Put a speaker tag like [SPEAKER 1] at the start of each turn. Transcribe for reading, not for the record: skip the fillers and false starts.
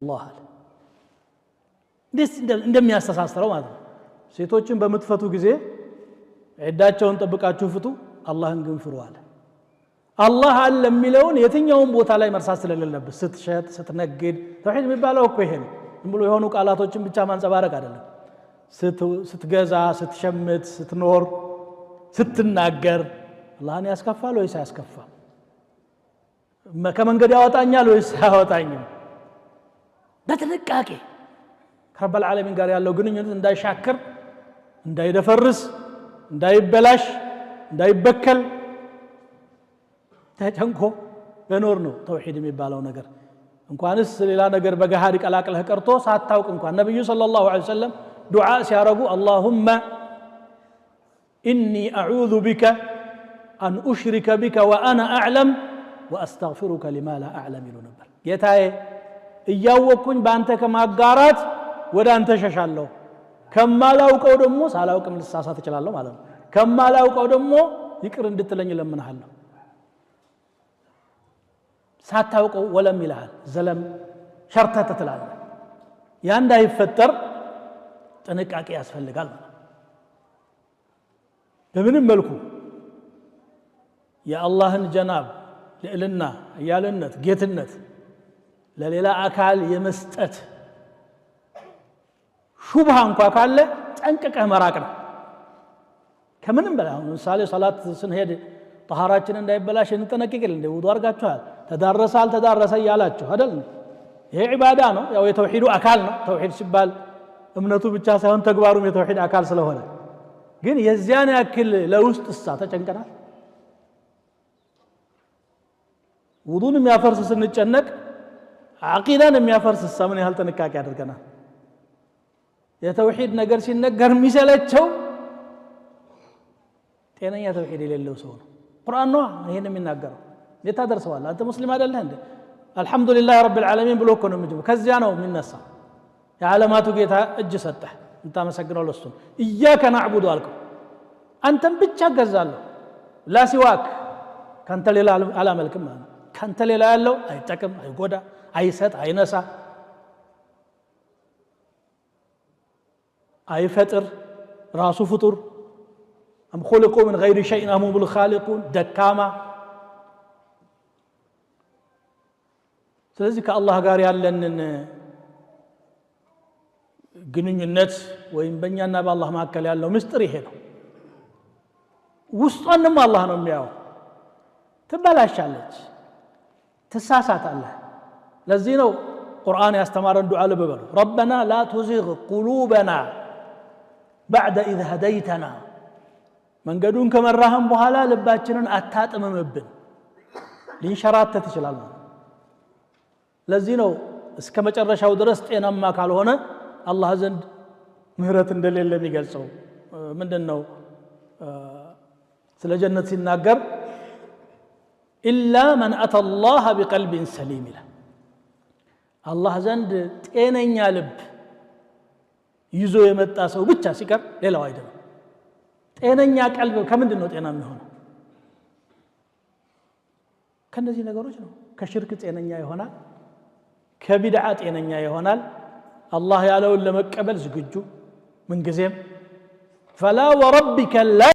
[SPEAKER 1] الله ደስ እንደሚያስተሳስረው ማለት ነው። ሴቶችን በመጥፈቱ ጊዜ ዕዳቸውን ጠብቃችሁ ፍቱ፣ አላህን ግን ፍሩ አለ። አላህ አለ የሚለውን የትኛውም ቦታ ላይ መርሳት ስለሌለበት ስትሸጥ ስትነግድ ተውሂድ የሚባለው እኮ ይሄ ነው። ዝም ብሎ የሆኑ ቃላቶችን ብቻ ማንጸባረቅ አይደለም። ስትገዛ፣ ስትሸምት፣ ስትኖር፣ ስትናገር አላህን ያስከፋል ወይስ አያስከፋም? ከመንገድ ያወጣኛል ወይስ አያወጣኝም? በጥንቃቄ ከረብል ዓለሚን ጋር ያለው ግንኙነት እንዳይሻክር፣ እንዳይደፈርስ፣ እንዳይበላሽ፣ እንዳይበከል ተጨንቆ በኖር ነው ተውሂድ የሚባለው ነገር። እንኳንስ ሌላ ነገር በገሃድ ቀላቅለህ ቀርቶ ሳታውቅ እንኳን ነብዩ ሰለላሁ ዐለይሂ ወሰለም ዱዓ ሲያረጉ አላሁመ ኢኒ አዑዙ ቢከ አን ኡሽሪከ ቢከ ወአና አዕለም ወአስተግፊሩከ ሊማ ላ አዕለም ይሉ ነበር። ጌታዬ እያወቅኩኝ በአንተ ከማጋራት ወደ አንተ ሸሻለሁ፣ ከማላውቀው ደግሞ ሳላውቅም ልሳሳት እችላለሁ ማለት ነው። ከማላውቀው ደግሞ ይቅር እንድትለኝ እለምንሃለሁ። ሳታውቀው ወለም ይልሃል፣ ዘለም ሸርተት ትላለህ። ያ እንዳይፈጠር ጥንቃቄ ያስፈልጋል ማለት ነው። በምንም መልኩ የአላህን ጀናብ ልዕልና፣ እያልነት፣ ጌትነት ለሌላ አካል የመስጠት ሹብሃ እንኳ ካለ ጠንቅቀህ መራቅ ነው። ከምንም በላይ አሁን ለምሳሌ ሰላት ስንሄድ ጠሃራችን እንዳይበላሽ እንጠነቀቅል። እንደ ውዱእ አድርጋችኋል፣ ተዳረሰ አልተዳረሰ እያላችሁ አይደል? ይሄ ዒባዳ ነው፣ ያው የተውሂዱ አካል ነው። ተውሂድ ሲባል እምነቱ ብቻ ሳይሆን ተግባሩም የተውሂድ አካል ስለሆነ፣ ግን የዚያን ያክል ለውስጥ እሳ ተጨንቀናል። ውዱእን የሚያፈርስ ስንጨነቅ ዓቂዳን የሚያፈርስ እሳ ምን ያህል ጥንቃቄ አድርገናል? የተውሂድ ነገር ሲነገር የሚሰለቸው ጤነኛ ተውሂድ የሌለው ሰው ነው። ቁርአን ነው ይሄን የሚናገረው። እንዴት አደርሰዋል? አንተ ሙስሊም አይደለህ እንዴ? አልহামዱሊላህ ረብል ዓለሚን ብሎ እኮ ነው የሚጀምረው። ከዚያ ነው የሚነሳው። የዓለማቱ ጌታ እጅ ሰጠህ እንታመሰግነው ለሱ። ኢያከ ነዕቡዱ አልከው፣ አንተም ብቻ እገዛለሁ፣ ላሲዋክ ካንተ ሌላ አላመልክም ማለት ነው። ካንተ ሌላ ያለው አይጠቅም፣ አይጎዳ፣ አይሰጥ፣ አይነሳ፣ አይፈጥር፣ ራሱ ፍጡር أم خلقوا من غير شيء أم هم الخالقون دكاما. ስለዚህ ከአላህ ጋር ያለንን ግንኙነት ወይም በእኛና በአላህ መካከል ያለው ምስጢር ይሄ ነው። ውስጧንም አላህ ነው የሚያየው። ትበላሻለች፣ ትሳሳታለህ። ለዚህ ነው ቁርአን ያስተማረን ዱዓ ልብ በሉ። ረበና ላ ቱዚግ ቁሉበና ባዕደ ኢዝ ሀደይተና፣ መንገዱን ከመራህም በኋላ ልባችንን አታጥምምብን። ሊንሸራተት ይችላል ማለት። ለዚህ ነው እስከ መጨረሻው ድረስ ጤናማ ካልሆነ አላህ ዘንድ ምህረት እንደሌለ የሚገልጸው። ምንድነው? ስለ ጀነት ሲናገር ኢላ መን አተ አላህ ቢቀልቢን ሰሊም ይላል። አላህ ዘንድ ጤነኛ ልብ ይዞ የመጣ ሰው ብቻ ሲቀር ሌላው አይደለም። ጤነኛ ቀልብ ከምንድን ነው ጤና የሚሆነው? ከነዚህ ነገሮች ነው። ከሽርክ ጤነኛ ይሆናል፣ ከቢድዓ ጤነኛ ይሆናል፣ አላህ ያለውን ለመቀበል ዝግጁ ምንጊዜም። ፈላ ወረቢከ ላ